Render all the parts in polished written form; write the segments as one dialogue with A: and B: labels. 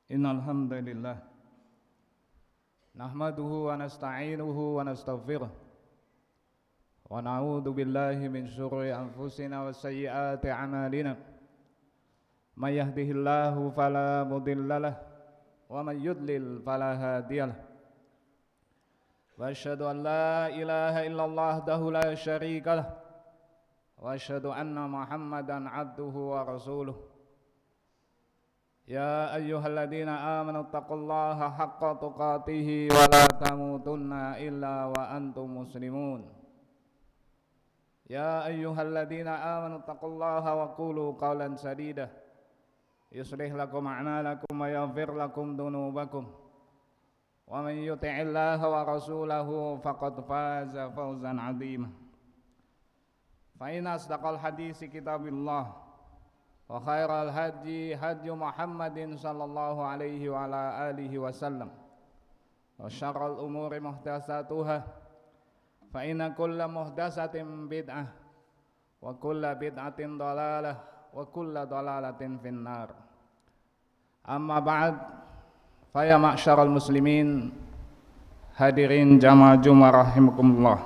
A: Innal hamdalillah nahmaduhu wa nasta'inuhu wa nastaghfiruh wa na'udzu billahi min syururi anfusina wa sayyiati a'malina may yahdihillahu fala mudhillalah wa may yudlil fala hadiyalah wa asyhadu an la ilaha illallah wahdahu la syarikalah wa asyhadu anna Muhammadan abduhu wa rasuluh. Ya ayyuhalladzina amanu taqullaha haqqa tuqatih wa la tamutunna illa wa antum muslimun. Ya ayyuhalladzina amanu taqullaha wa qulu qawlan sadida yuslih lakum a'malakum wa yaghfir lakum dhunubakum wa man yuti'illaha wa rasulahu faqad faza fawzan 'azima. Fa inna asdaqal hadisi kitabillah wa khairal hadi hadi Muhammadin sallallahu alaihi wa ala alihi wasallam wa syarrul umuri muhdatsatuha fa inna kulla muhdatsatin bid'ah wa kulla bid'atin dhalalah wa kulla dhalalatin finnar. Amma ba'd, fa ya ma'syaral muslimin, hadirin jamaah Jumat rahimakumullah.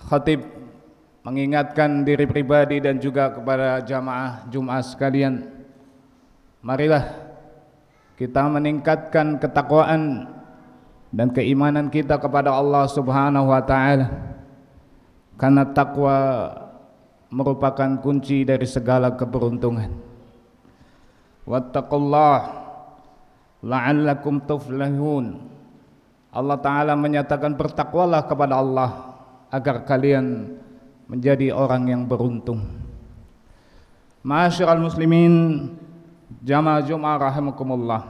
A: Khatib mengingatkan diri pribadi dan juga kepada jamaah Jumat sekalian, marilah kita meningkatkan ketakwaan dan keimanan kita kepada Allah Subhanahu wa taala, karena takwa merupakan kunci dari segala keberuntungan. Wattaqullah la'allakum tuflihun. Allah taala menyatakan bertakwalah kepada Allah agar kalian menjadi orang yang beruntung. Ma'asyiral muslimin, jamaah Jumat rahimakumullah.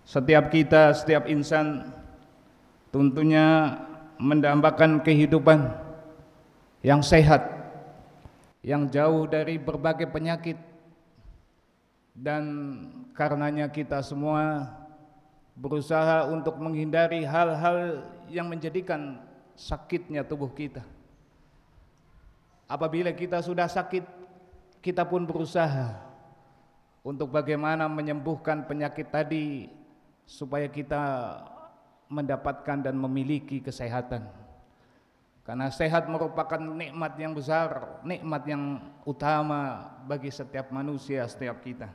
A: Setiap kita, setiap insan tentunya mendambakan kehidupan yang sehat, yang jauh dari berbagai penyakit, dan karenanya kita semua berusaha untuk menghindari hal-hal yang menjadikan sakitnya tubuh kita. Apabila kita sudah sakit, kita pun berusaha untuk bagaimana menyembuhkan penyakit tadi supaya kita mendapatkan dan memiliki kesehatan. Karena sehat merupakan nikmat yang besar, nikmat yang utama bagi setiap manusia, setiap kita.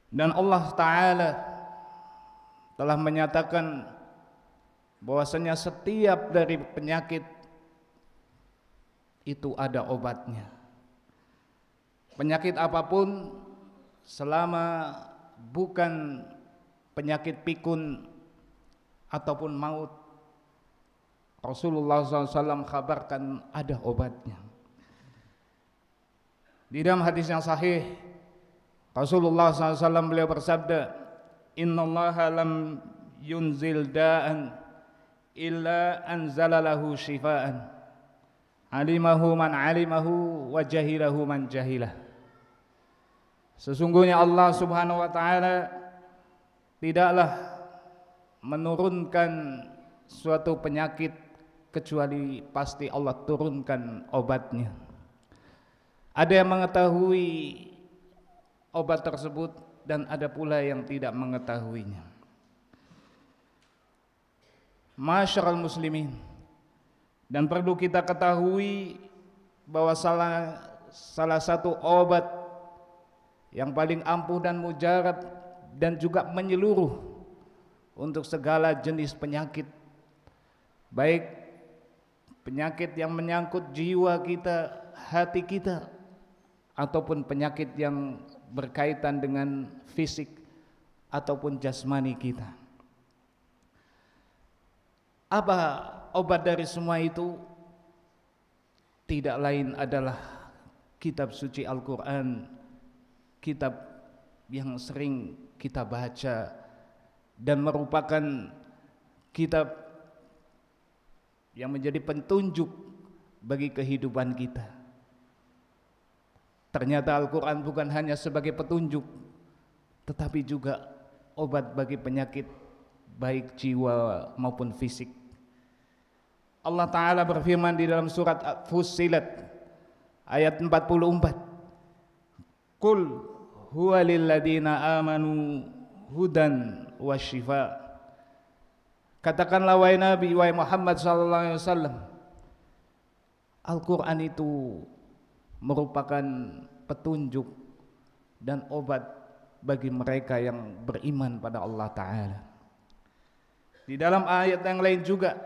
A: Dan Allah Ta'ala telah menyatakan bahwasanya setiap dari penyakit itu ada obatnya. Penyakit apapun selama bukan penyakit pikun ataupun maut, Rasulullah SAW kabarkan ada obatnya. Di dalam hadis yang sahih, Rasulullah SAW beliau bersabda, Innallaha lam yunzil da'an illa anzalalahu shifaan alimahu man alimahu wa jahilahu man jahilah. Sesungguhnya Allah Subhanahu wa taala tidaklah menurunkan suatu penyakit kecuali pasti Allah turunkan obatnya. Ada yang mengetahui obat tersebut dan ada pula yang tidak mengetahuinya. Ma'asyiral muslimin, dan perlu kita ketahui bahwa salah satu obat yang paling ampuh dan mujarab dan juga menyeluruh untuk segala jenis penyakit, baik penyakit yang menyangkut jiwa kita, hati kita, ataupun penyakit yang berkaitan dengan fisik ataupun jasmani kita. Apa obat dari semua itu? Tidak lain adalah kitab suci Al-Quran, kitab yang sering kita baca dan merupakan kitab yang menjadi petunjuk bagi kehidupan kita. Ternyata Al-Quran bukan hanya sebagai petunjuk, tetapi juga obat bagi penyakit baik jiwa maupun fisik. Allah Ta'ala berfirman di dalam surat Fussilat ayat 44. Qul huwa lil ladina amanu hudan wasyifa. Katakanlah wahai Nabi, wahai Muhammad sallallahu alaihi wasallam, Al-Qur'an itu merupakan petunjuk dan obat bagi mereka yang beriman pada Allah Ta'ala. Di dalam ayat yang lain juga,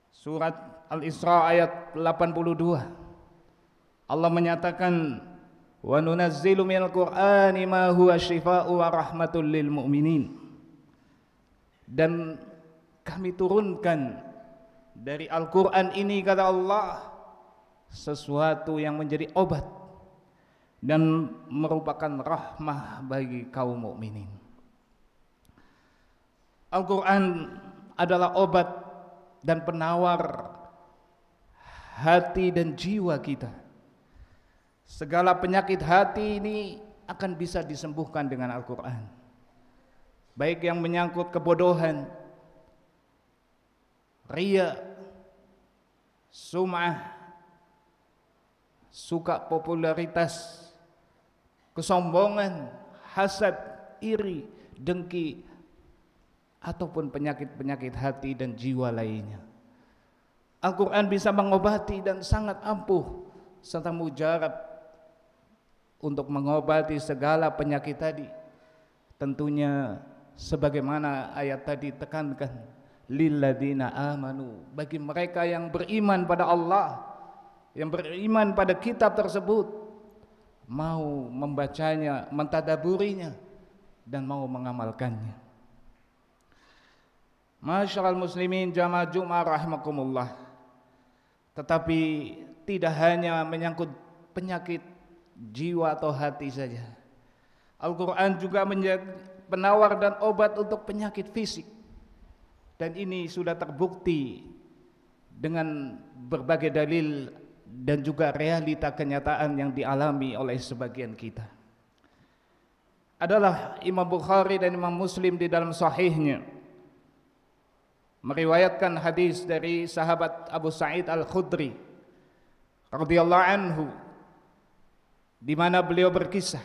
A: surat Al-Isra ayat 82, Allah menyatakan, wa nunazzilu minal Qur'ani ma huwa syifaa'u wa rahmatul lil mu'minin. Dan kami turunkan dari Al-Qur'an ini, kata Allah, sesuatu yang menjadi obat dan merupakan rahmah bagi kaum mukminin. Al-Qur'an adalah obat dan penawar hati dan jiwa kita. Segala penyakit hati ini akan bisa disembuhkan dengan Al-Qur'an. Baik yang menyangkut kebodohan, riya, sum'ah, suka popularitas, kesombongan, hasad, iri, dengki, ataupun penyakit-penyakit hati dan jiwa lainnya. Al-Quran bisa mengobati dan sangat ampuh serta mujarab untuk mengobati segala penyakit tadi. Tentunya sebagaimana ayat tadi tekankan, lilladina amanu, bagi mereka yang beriman pada Allah, yang beriman pada kitab tersebut, mau membacanya, mentadaburinya, dan mau mengamalkannya. Masyaallah muslimin jamaah Jumat rahimakumullah. Tetapi tidak hanya menyangkut penyakit jiwa atau hati saja. Al-Quran juga menjadi penawar dan obat untuk penyakit fisik. Dan ini sudah terbukti dengan berbagai dalil dan juga realita kenyataan yang dialami oleh sebagian kita. Adalah Imam Bukhari dan Imam Muslim di dalam sahihnya meriwayatkan hadis dari sahabat Abu Sa'id Al-Khudri radhiyallahu anhu, di mana beliau berkisah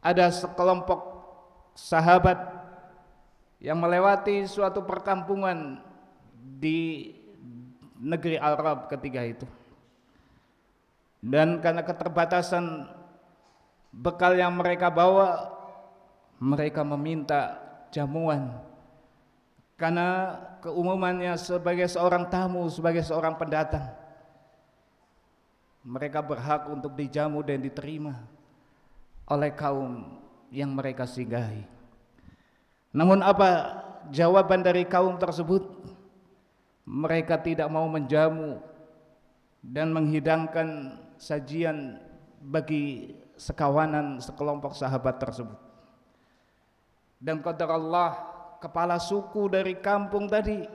A: ada sekelompok sahabat yang melewati suatu perkampungan di negeri Arab ketika itu, dan karena keterbatasan bekal yang mereka bawa, mereka meminta jamuan. Karena keumumannya sebagai seorang tamu, sebagai seorang pendatang, mereka berhak untuk dijamu dan diterima oleh kaum yang mereka singgahi. Namun apa jawaban dari kaum tersebut? Mereka tidak mau menjamu dan menghidangkan sajian bagi sekawanan sekelompok sahabat tersebut. Dan qadar Allah, kepala suku dari kampung tadi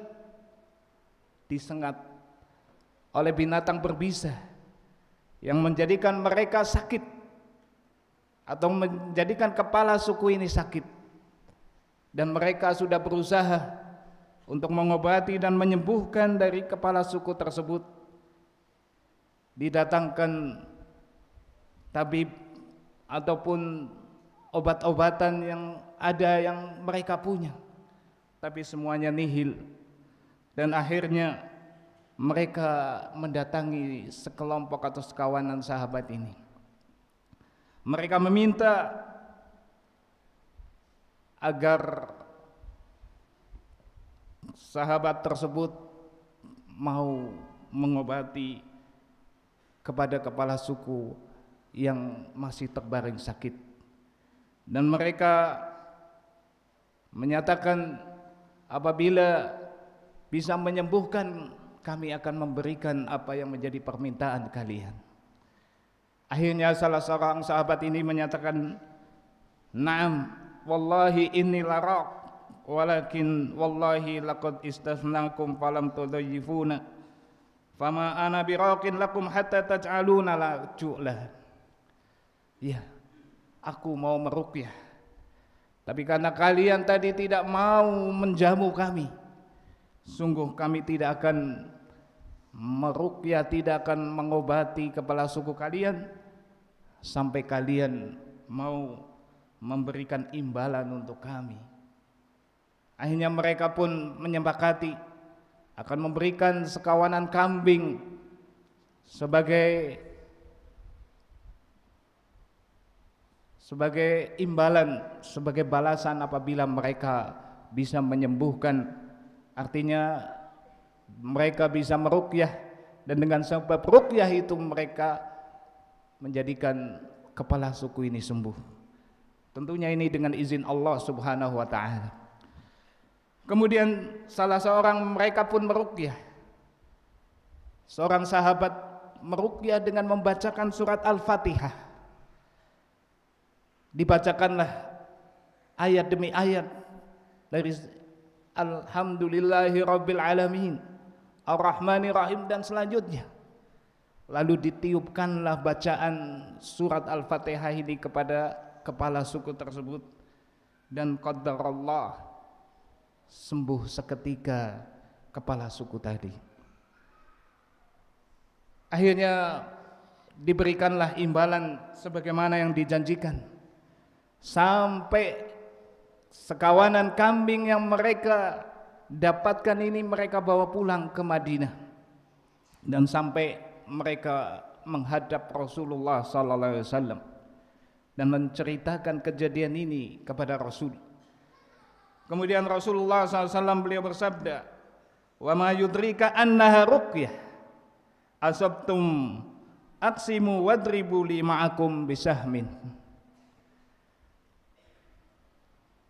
A: disengat oleh binatang berbisa yang menjadikan mereka sakit, atau menjadikan kepala suku ini sakit, dan mereka sudah berusaha untuk mengobati dan menyembuhkan dari kepala suku tersebut. Didatangkan tabib ataupun obat-obatan yang ada yang mereka punya, tapi semuanya nihil. Dan akhirnya mereka mendatangi sekelompok atau sekawanan sahabat ini. Mereka meminta agar sahabat tersebut mau mengobati kepada kepala suku yang masih terbaring sakit. Dan mereka menyatakan, apabila bisa menyembuhkan, kami akan memberikan apa yang menjadi permintaan kalian. Akhirnya salah seorang sahabat ini menyatakan, "Na'am, wallahi inni laraq, walakin wallahi laqad istathnakum falam tudayyifuna, fama ana biraqin lakum hatta taj'aluna la ju'la." Ya, aku mau meruqyah, tapi karena kalian tadi tidak mau menjamu kami, sungguh kami tidak akan meruqyah tidak akan mengobati kepala suku kalian sampai kalian mau memberikan imbalan untuk kami. Akhirnya mereka pun menyepakati akan memberikan sekawanan kambing sebagai imbalan, sebagai balasan apabila mereka bisa menyembuhkan, artinya mereka bisa meruqyah, dan dengan sebab ruqyah itu mereka menjadikan kepala suku ini sembuh. Tentunya ini dengan izin Allah Subhanahu wa taala. Kemudian salah seorang mereka pun meruqyah. Seorang sahabat meruqyah dengan membacakan surat Al-Fatihah. Dibacakanlah ayat demi ayat dari Alhamdulillahi Rabbil Alamin, Ar-Rahmanir Rahim dan selanjutnya. Lalu ditiupkanlah bacaan surat Al-Fatihah ini kepada kepala suku tersebut, dan qadarallah, sembuh seketika kepala suku tadi. Akhirnya diberikanlah imbalan sebagaimana yang dijanjikan, sampai sekawanan kambing yang mereka dapatkan ini mereka bawa pulang ke Madinah, dan sampai mereka menghadap Rasulullah sallallahu alaihi wasallam dan menceritakan kejadian ini kepada Rasul. Kemudian Rasulullah SAW beliau bersabda, "Wa ma yudrika annaha ruqyah, asabtum aqsimu wadribu li ma'akum bisahmin."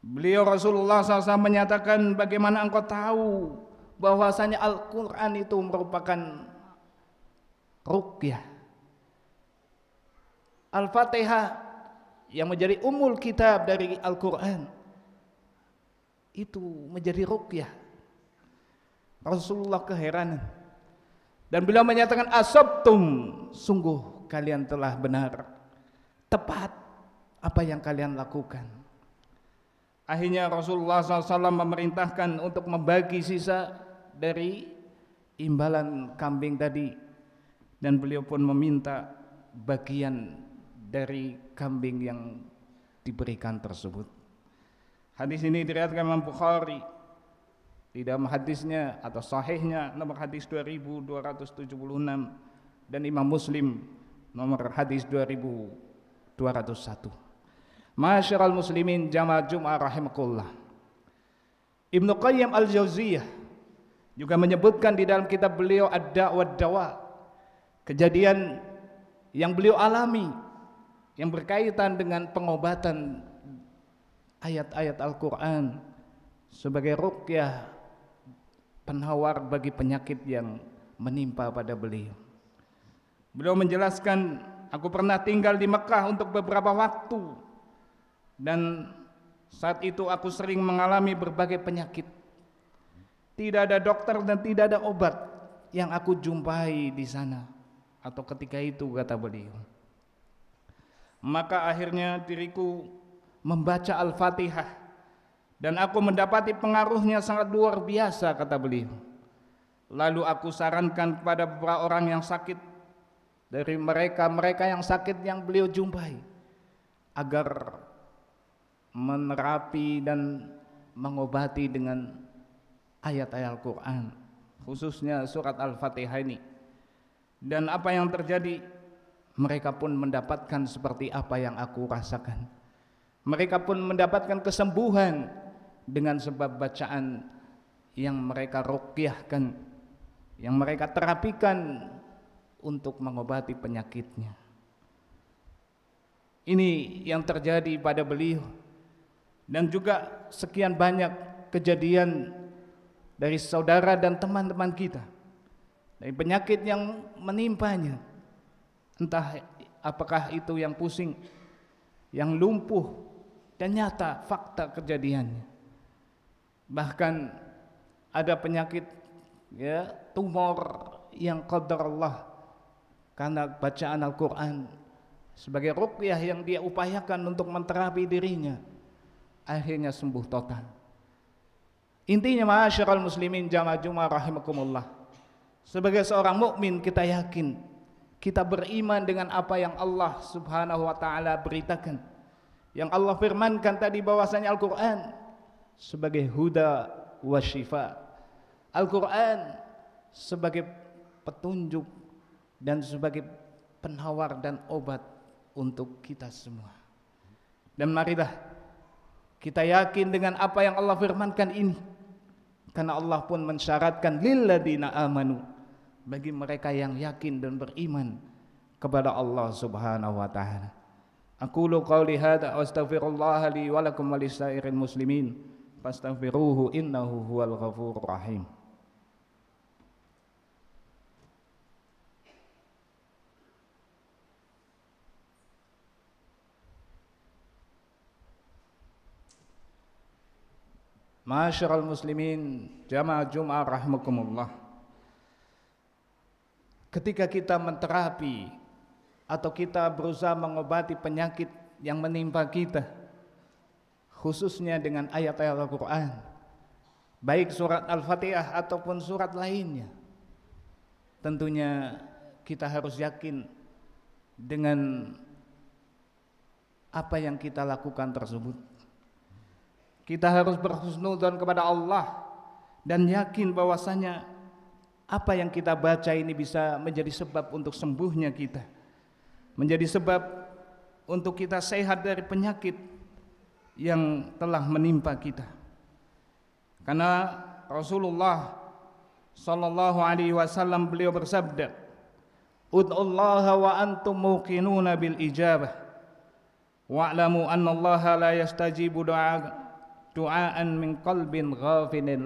A: Beliau Rasulullah SAW menyatakan, bagaimana engkau tahu bahwasanya Al-Quran itu merupakan ruqyah. Al-Fatihah yang menjadi ummul kitab dari Al-Quran itu menjadi ruqyah. Rasulullah keheranan, dan beliau menyatakan, asabtum, sungguh kalian telah benar, tepat apa yang kalian lakukan. Akhirnya Rasulullah SAW memerintahkan untuk membagi sisa dari imbalan kambing tadi, dan beliau pun meminta bagian dari kambing yang diberikan tersebut. Hadis ini diriwayatkan Imam Bukhari di dalam hadisnya atau sahihnya nomor hadis 2276, dan Imam Muslim nomor hadis 2201. Ma'asyiral muslimin jamaah Jum'ah rahimakumullah. Ibnu Qayyim Al-Jauziyah juga menyebutkan di dalam kitab beliau Ad-Da' wad-Dawa, kejadian yang beliau alami yang berkaitan dengan pengobatan ayat-ayat Al-Quran sebagai ruqyah, penawar bagi penyakit yang menimpa pada beliau. Beliau menjelaskan, aku pernah tinggal di Mekah untuk beberapa waktu, dan saat itu aku sering mengalami berbagai penyakit. Tidak ada dokter dan tidak ada obat yang aku jumpai di sana atau ketika itu, kata beliau. Maka akhirnya diriku membaca Al-Fatihah, dan aku mendapati pengaruhnya sangat luar biasa, kata beliau. Lalu aku sarankan kepada beberapa orang yang sakit dari mereka yang sakit yang beliau jumpai agar menerapi dan mengobati dengan ayat-ayat Al-Quran, khususnya surat Al-Fatihah ini. Dan apa yang terjadi? Mereka pun mendapatkan seperti apa yang aku rasakan. Mereka pun mendapatkan kesembuhan dengan sebab bacaan yang mereka ruqyahkan, yang mereka terapikan untuk mengobati penyakitnya. Ini yang terjadi pada beliau, dan juga sekian banyak kejadian dari saudara dan teman-teman kita, dari penyakit yang menimpanya, entah apakah itu yang pusing, yang lumpuh, dan nyata fakta kejadiannya. Bahkan ada penyakit tumor yang qadar Allah karena bacaan Al-Quran sebagai ruqyah yang dia upayakan untuk menterapi dirinya, akhirnya sembuh total. Intinya, ma'asyiral muslimin jamaah Jum'ah rahimakumullah, Sebagai seorang mukmin kita yakin, kita beriman dengan apa yang Allah Subhanahu wa taala beritakan. Yang Allah firmankan tadi bahwasanya Al-Qur'an sebagai huda wa syifa. Al-Qur'an sebagai petunjuk dan sebagai penawar dan obat untuk kita semua. Dan marilah kita yakin dengan apa yang Allah firmankan ini, karena Allah pun mensyaratkan lilladzina amanu, bagi mereka yang yakin dan beriman kepada Allah Subhanahu wa taala. Aqulu qauli hadza wa astaghfirullah li wa lakum wa lisairil muslimin fastaghfiruhu innahu huwal ghafurur rahim. Ma'asyiral muslimin, jamaah Jumat rahimakumullah. Ketika kita menterapi atau kita berusaha mengobati penyakit yang menimpa kita, khususnya dengan ayat-ayat Al-Quran, baik surat Al-Fatihah ataupun surat lainnya, tentunya kita harus yakin dengan apa yang kita lakukan tersebut. Kita harus berhusnudzon kepada Allah dan yakin bahwasanya apa yang kita baca ini bisa menjadi sebab untuk sembuhnya kita, menjadi sebab untuk kita sehat dari penyakit yang telah menimpa kita. Karena Rasulullah sallallahu alaihi wasallam beliau bersabda, "Ud'ullaha wa antum muqinuna bil ijabah wa'lamu anna Allaha la yastajibu du'aan min qalbin ghafilin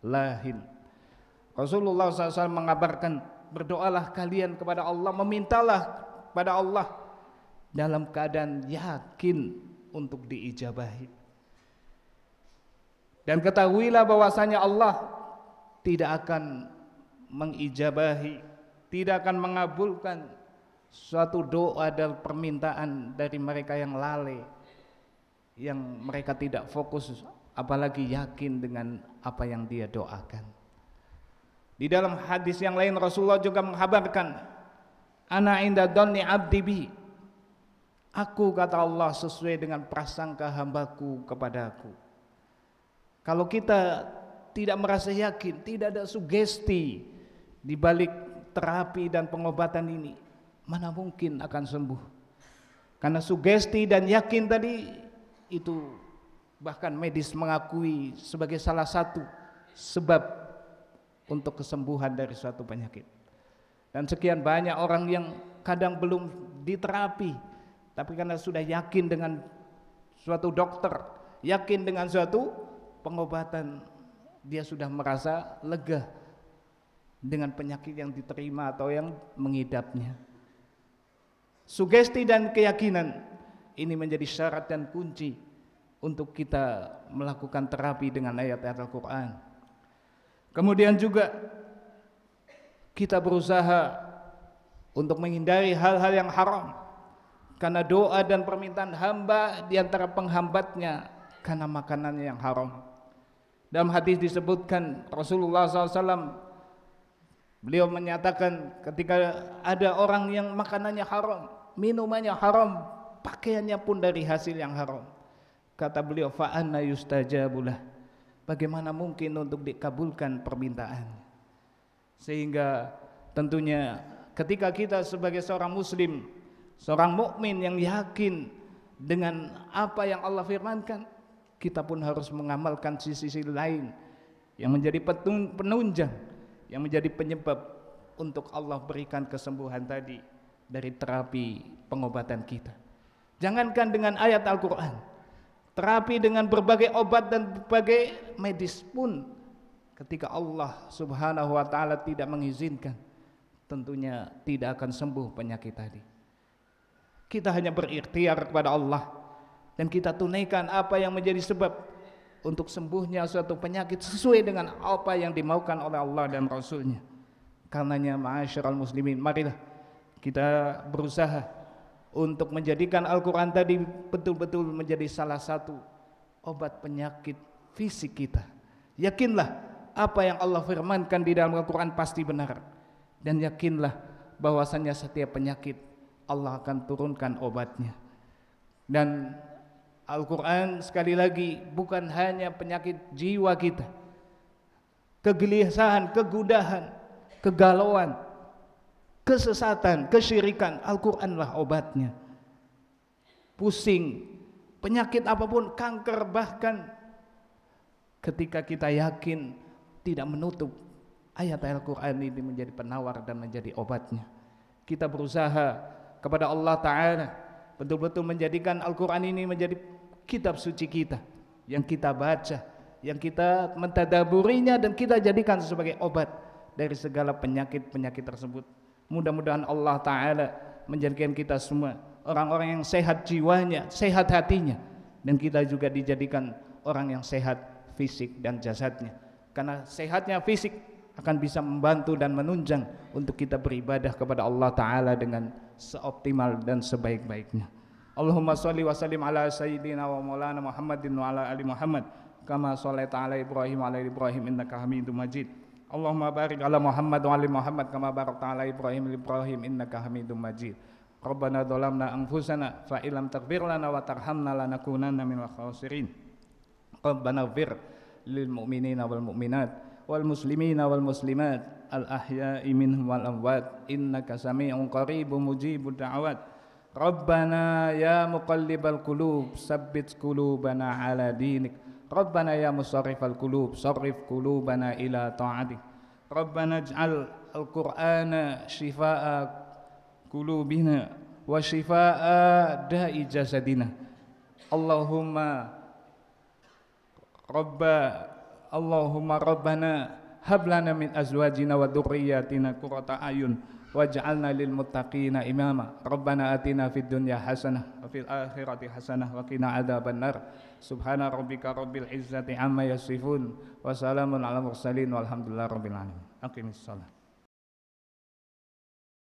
A: lahin." Rasulullah SAW mengabarkan, berdoalah kalian kepada Allah, memintalah pada Allah dalam keadaan yakin untuk diijabahi. Dan ketahuilah bahwasanya Allah tidak akan mengijabahi, tidak akan mengabulkan suatu doa dan permintaan dari mereka yang lalai, yang mereka tidak fokus apalagi yakin dengan apa yang dia doakan. Di dalam hadis yang lain Rasulullah juga menghabarkan, ana inda dhanni abdi bi, aku, kata Allah, sesuai dengan prasangka hambaku kepadaku. Kalau kita tidak merasa yakin, tidak ada sugesti di balik terapi dan pengobatan ini, mana mungkin akan sembuh? Karena sugesti dan yakin tadi itu bahkan medis mengakui sebagai salah satu sebab untuk kesembuhan dari suatu penyakit. Dan sekian banyak orang yang kadang belum diterapi, tapi karena sudah yakin dengan suatu dokter, yakin dengan suatu pengobatan, dia sudah merasa lega dengan penyakit yang diterima atau yang mengidapnya. Sugesti dan keyakinan ini menjadi syarat dan kunci untuk kita melakukan terapi dengan ayat-ayat Al-Quran. Kemudian juga kita berusaha untuk menghindari hal-hal yang haram, karena doa dan permintaan hamba diantara penghambatnya karena makanannya yang haram. Dalam hadis disebutkan Rasulullah SAW, beliau menyatakan ketika ada orang yang makanannya haram, minumannya haram, pakaiannya pun dari hasil yang haram, kata beliau, fa anna yustajabulah, bagaimana mungkin untuk dikabulkan permintaan? Sehingga tentunya ketika kita sebagai seorang muslim, seorang mukmin yang yakin dengan apa yang Allah firmankan, kita pun harus mengamalkan sisi-sisi lain yang menjadi penunjang, yang menjadi penyebab untuk Allah berikan kesembuhan tadi dari terapi pengobatan kita. Jangankan dengan ayat Al-Quran, terapi dengan berbagai obat dan berbagai medis pun, ketika Allah Subhanahu wa ta'ala tidak mengizinkan, tentunya tidak akan sembuh penyakit tadi. Kita hanya berikhtiar kepada Allah dan kita tunaikan apa yang menjadi sebab untuk sembuhnya suatu penyakit sesuai dengan apa yang dimaukan oleh Allah dan Rasulnya. Karenanya ma'asyiral muslimin, marilah kita berusaha untuk menjadikan Al-Quran tadi betul-betul menjadi salah satu obat penyakit fisik kita. Yakinlah apa yang Allah firmankan di dalam Al-Quran pasti benar. Dan yakinlah bahwasannya setiap penyakit Allah akan turunkan obatnya. Dan Al-Quran sekali lagi bukan hanya penyakit jiwa kita, kegelisahan, kegundahan, kegalauan, kesesatan, kesyirikan, Al-Quranlah obatnya. Pusing, penyakit apapun, kanker bahkan, ketika kita yakin tidak menutup ayat Al-Quran ini menjadi penawar dan menjadi obatnya, kita berusaha kepada Allah Ta'ala betul-betul menjadikan Al-Quran ini menjadi kitab suci kita, yang kita baca, yang kita mentadaburinya, dan kita jadikan sebagai obat dari segala penyakit-penyakit tersebut. Mudah-mudahan Allah Ta'ala menjadikan kita semua orang-orang yang sehat jiwanya, sehat hatinya, dan kita juga dijadikan orang yang sehat fisik dan jasadnya. Karena sehatnya fisik akan bisa membantu dan menunjang untuk kita beribadah kepada Allah Ta'ala dengan seoptimal dan sebaik-baiknya. Allahumma sholli wa sallim ala sayyidina wa maulana Muhammadin wa ala ali Muhammad kama shallaita ala Ibrahim wa ala Ibrahim innaka Hamidum Majid. Allahumma barik ala Muhammad wa ali Muhammad kama barakta ala Ibrahim wa Ibrahim innaka Hamidum Majid. Rabbana dhalamna anfusana fa illam taghfir lana wa tarhamna lanakunanna minal khasirin. Rabbana ighfir lil mu'minina wal mu'minat wal muslimina wal muslimat al ahya'i minhum wal amwat innaka sami'un qaribun mujibud da'awat. Rabbana ya muqallibal qulub sabbit qulubana ala dinik. Rabbana ya musarrifal qulub sarrif qulubana ila ta'atik. Rabbana ij'al al-Qur'ana shifaa'a qulubina wa shifaa'a da'i jasadina. Allahumma Rabbana hab lana min azwajina wa dhurriyyatina qurrata a'yun waj'alna lil muttaqina imama. Rabbana atina fid dunya hasanah wa fil akhirati hasanah wa qina adzabannar. Subhana rabbika rabbil izzati amma yasifun wa salamun alal mursalin walhamdulillahi rabbil alamin. Aqimissalah.